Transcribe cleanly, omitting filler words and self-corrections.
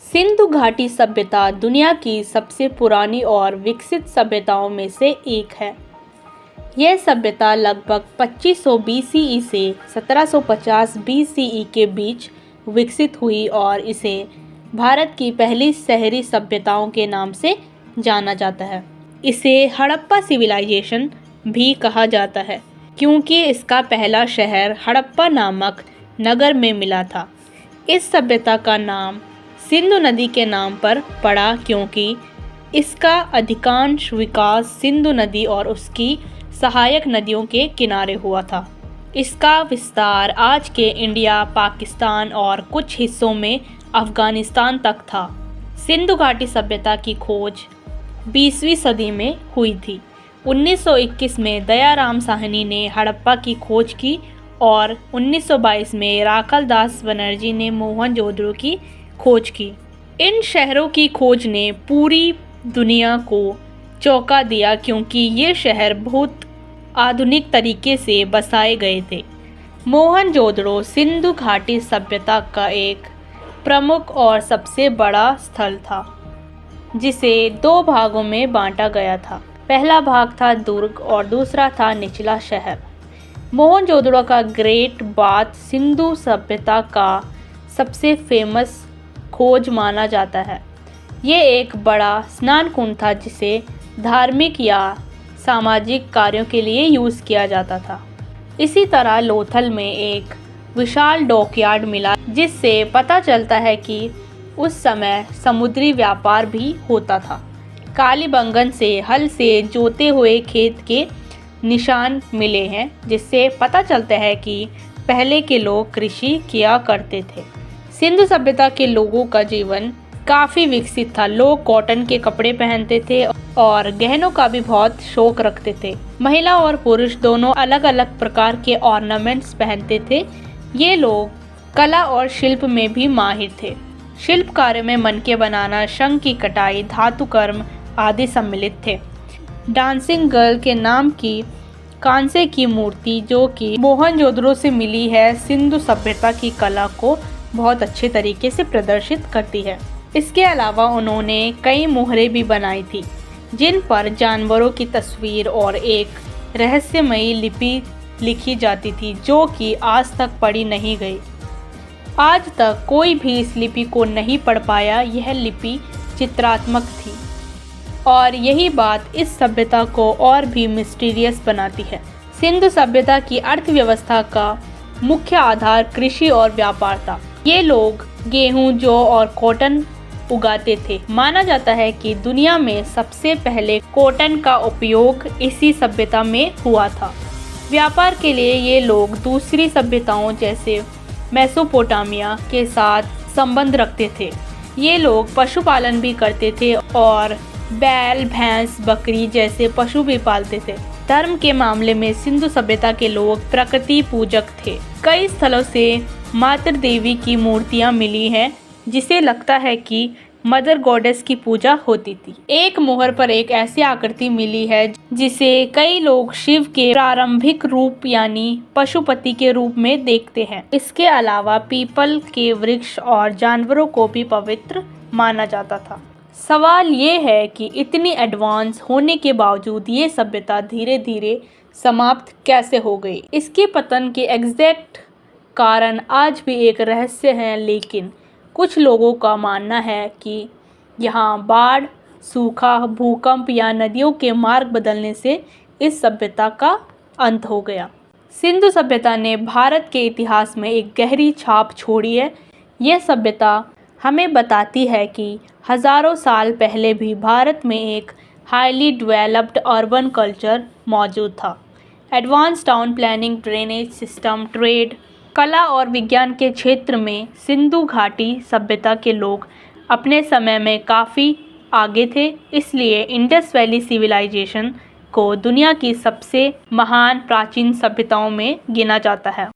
सिंधु घाटी सभ्यता दुनिया की सबसे पुरानी और विकसित सभ्यताओं में से एक है। यह सभ्यता लगभग 2500 BCE से 1750 BCE के बीच विकसित हुई और इसे भारत की पहली शहरी सभ्यताओं के नाम से जाना जाता है। इसे हड़प्पा सिविलाइजेशन भी कहा जाता है क्योंकि इसका पहला शहर हड़प्पा नामक नगर में मिला था। इस सभ्यता का नाम सिंधु नदी के नाम पर पड़ा क्योंकि इसका अधिकांश विकास सिंधु नदी और उसकी सहायक नदियों के किनारे हुआ था। इसका विस्तार आज के इंडिया, पाकिस्तान और कुछ हिस्सों में अफगानिस्तान तक था। सिंधु घाटी सभ्यता की खोज 20वीं सदी में हुई थी। 1921 में दयाराम साहनी ने हड़प्पा की खोज की और 1922 में राखल दास बनर्जी ने मोहनजोदड़ो की खोज की। इन शहरों की खोज ने पूरी दुनिया को चौंका दिया क्योंकि ये शहर बहुत आधुनिक तरीके से बसाए गए थे। मोहनजोदड़ो सिंधु घाटी सभ्यता का एक प्रमुख और सबसे बड़ा स्थल था, जिसे 2 भागों में बांटा गया था। पहला भाग था दुर्ग और दूसरा था निचला शहर। मोहनजोदड़ो का ग्रेट बाथ सिंधु सभ्यता का सबसे फेमस खोज माना जाता है। ये एक बड़ा स्नान कुंड था जिसे धार्मिक या सामाजिक कार्यों के लिए यूज़ किया जाता था। इसी तरह लोथल में एक विशाल डॉकयार्ड मिला जिससे पता चलता है कि उस समय समुद्री व्यापार भी होता था। कालीबंगन से हल से जोते हुए खेत के निशान मिले हैं जिससे पता चलता है कि पहले के लोग कृषि किया करते थे। सिंधु सभ्यता के लोगों का जीवन काफ़ी विकसित था। लोग कॉटन के कपड़े पहनते थे और गहनों का भी बहुत शौक रखते थे। महिला और पुरुष दोनों अलग अलग प्रकार के ऑर्नामेंट्स पहनते थे। ये लोग कला और शिल्प में भी माहिर थे। शिल्प कार्य में मनके बनाना, शंख की कटाई, धातु कर्म आदि सम्मिलित थे। डांसिंग गर्ल के नाम की कांसे की मूर्ति जो कि मोहनजोदड़ो से मिली है, सिंधु सभ्यता की कला को बहुत अच्छे तरीके से प्रदर्शित करती है। इसके अलावा उन्होंने कई मोहरें भी बनाई थी जिन पर जानवरों की तस्वीर और एक रहस्यमयी लिपि लिखी जाती थी जो कि आज तक पढ़ी नहीं गई। आज तक कोई भी इस लिपि को नहीं पढ़ पाया। यह लिपि चित्रात्मक थी और यही बात इस सभ्यता को और भी मिस्टीरियस बनाती है। सिंधु सभ्यता की अर्थव्यवस्था का मुख्य आधार कृषि और व्यापार था। ये लोग गेहूं, जौ और कॉटन उगाते थे। माना जाता है कि दुनिया में सबसे पहले कॉटन का उपयोग इसी सभ्यता में हुआ था। व्यापार के लिए ये लोग दूसरी सभ्यताओं जैसे मेसोपोटामिया के साथ संबंध रखते थे। ये लोग पशुपालन भी करते थे और बैल, भैंस, बकरी जैसे पशु भी पालते थे। धर्म के मामले में सिंधु सभ्यता के लोग प्रकृति पूजक थे। कई स्थलों से मातृ देवी की मूर्तियां मिली हैं जिसे लगता है कि मदर गॉडेस की पूजा होती थी। एक मोहर पर एक ऐसी आकृति मिली है जिसे कई लोग शिव के प्रारंभिक रूप यानी पशुपति के रूप में देखते हैं। इसके अलावा पीपल के वृक्ष और जानवरों को भी पवित्र माना जाता था। सवाल ये है कि इतनी एडवांस होने के बावजूद ये सभ्यता धीरे धीरे समाप्त कैसे हो गई। इसके पतन के एग्जैक्ट कारण आज भी एक रहस्य है, लेकिन कुछ लोगों का मानना है कि यहाँ बाढ़, सूखा, भूकंप या नदियों के मार्ग बदलने से इस सभ्यता का अंत हो गया। सिंधु सभ्यता ने भारत के इतिहास में एक गहरी छाप छोड़ी है। यह सभ्यता हमें बताती है कि हज़ारों साल पहले भी भारत में एक हाईली डेवलप्ड अर्बन कल्चर मौजूद था। Advance town planning, drainage system, trade, कला और विज्ञान के क्षेत्र में सिंधु घाटी सभ्यता के लोग अपने समय में काफ़ी आगे थे। इसलिए इंडस वैली सिविलाइजेशन को दुनिया की सबसे महान प्राचीन सभ्यताओं में गिना जाता है।